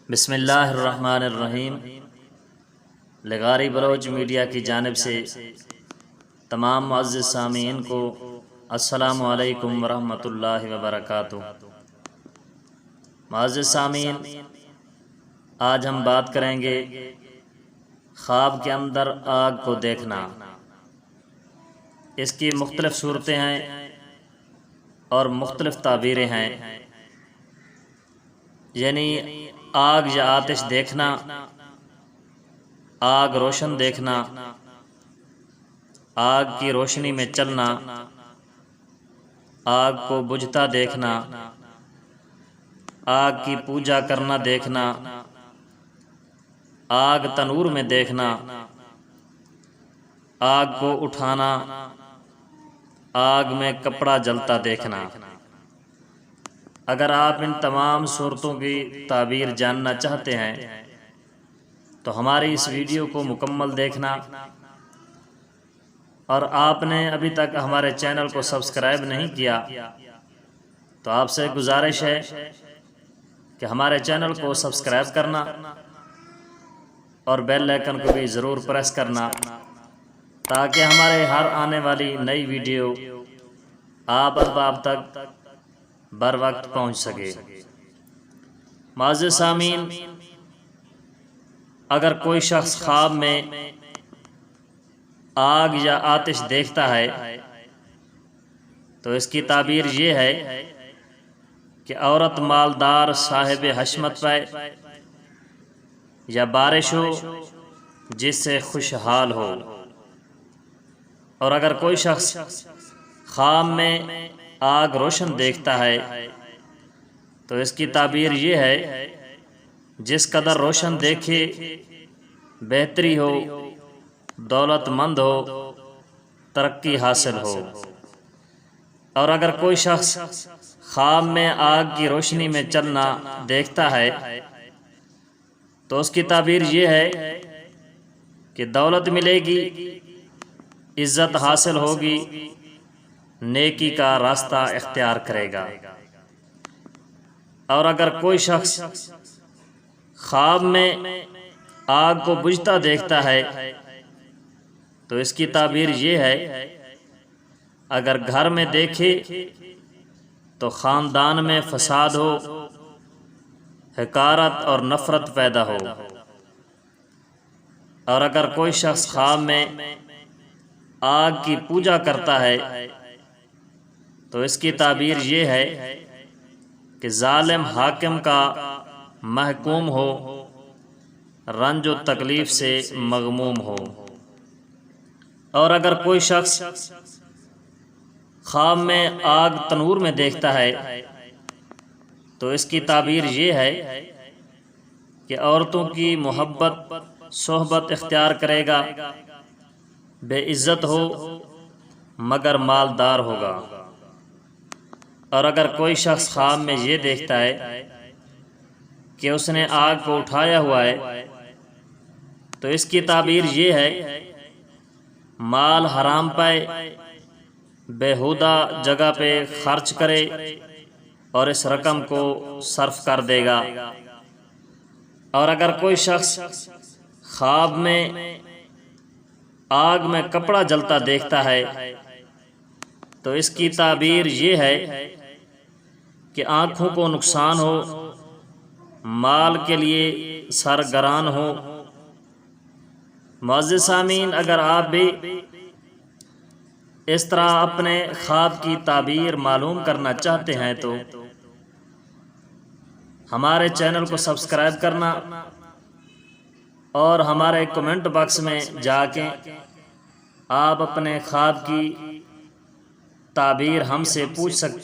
بسم اللہ الرحمن الرحیم۔ لغاری بلوچ میڈیا کی جانب سے تمام معزز سامعین کو السلام علیکم ورحمۃ اللہ وبرکاتہ۔ معزز سامعین، آج ہم بات کریں گے خواب کے اندر آگ کو دیکھنا۔ اس کی مختلف صورتیں ہیں اور مختلف تعبیریں ہیں، یعنی آگ یا آتش دیکھنا، آگ روشن دیکھنا، آگ کی روشنی میں چلنا، آگ کو بجھتا دیکھنا، آگ کی پوجا کرنا دیکھنا، آگ تنور میں دیکھنا، آگ کو اٹھانا، آگ میں کپڑا جلتا دیکھنا۔ اگر آپ ان تمام صورتوں کی تعبیر جاننا چاہتے ہیں تو ہماری اس ویڈیو کو مکمل دیکھنا، اور آپ نے ابھی تک ہمارے چینل کو سبسکرائب نہیں کیا تو آپ سے گزارش ہے کہ ہمارے چینل کو سبسکرائب کرنا اور بیل آئیکن کو بھی ضرور پریس کرنا، تاکہ ہمارے ہر آنے والی نئی ویڈیو آپ احباب تک بر وقت پہنچ سکے۔ معزز سامعین، اگر کوئی شخص خواب میں آگ یا آتش دیکھتا ہے تو اس کی تعبیر یہ ہے کہ عورت مالدار صاحب حشمت پائے یا بارش ہو جس سے خوشحال ہو۔ اور اگر کوئی شخص خواب میں آگ روشن دیکھتا ہے تو اس کی تعبیر یہ ہے جس قدر روشن دیکھے بہتری ہو، دولت مند ہو، ترقی حاصل ہو۔ اور اگر کوئی شخص خواب میں آگ کی روشنی میں چلنا دیکھتا ہے تو اس کی تعبیر یہ ہے کہ دولت ملے گی، عزت حاصل ہوگی، نیکی کا راستہ اختیار کرے گا۔ اور اگر کوئی شخص خواب میں آگ کو بجھتا دیکھتا ہے تو اس کی تعبیر یہ ہے اگر گھر میں دیکھے تو خاندان میں فساد ہو، حقارت اور نفرت پیدا ہو۔ اور اگر کوئی شخص خواب میں آگ کی پوجا کرتا ہے تو اس کی تعبیر یہ ہے کہ ظالم حاکم کا محکوم ہو، رنج و تکلیف سے مغموم ہو۔ اور اگر کوئی شخص خواب میں آگ تنور میں دیکھتا ہے تو اس کی تعبیر یہ ہے کہ عورتوں کی محبت صحبت اختیار کرے گا، بے عزت ہو مگر مالدار ہوگا۔ اور اگر کوئی شخص خواب میں یہ دیکھتا ہے کہ اس نے آگ کو اٹھایا ہوا ہے تو اس کی تعبیر یہ ہے مال حرام پائے، بیہودہ جگہ پہ خرچ کرے اور اس رقم کو صرف کر دے گا۔ اور اگر کوئی شخص خواب میں آگ میں کپڑا جلتا دیکھتا ہے تو اس کی تعبیر یہ ہے کہ آنکھوں کو نقصان ہو، مال کے لیے سرگران ہو۔ معزز سامعین، اگر آپ بھی اس طرح اپنے خواب کی تعبیر معلوم کرنا چاہتے ہیں تو ہمارے چینل کو سبسکرائب کرنا اور ہمارے کمنٹ باکس میں جا کے آپ اپنے خواب کی تعبیر ہم سے پوچھ سکتے ہیں۔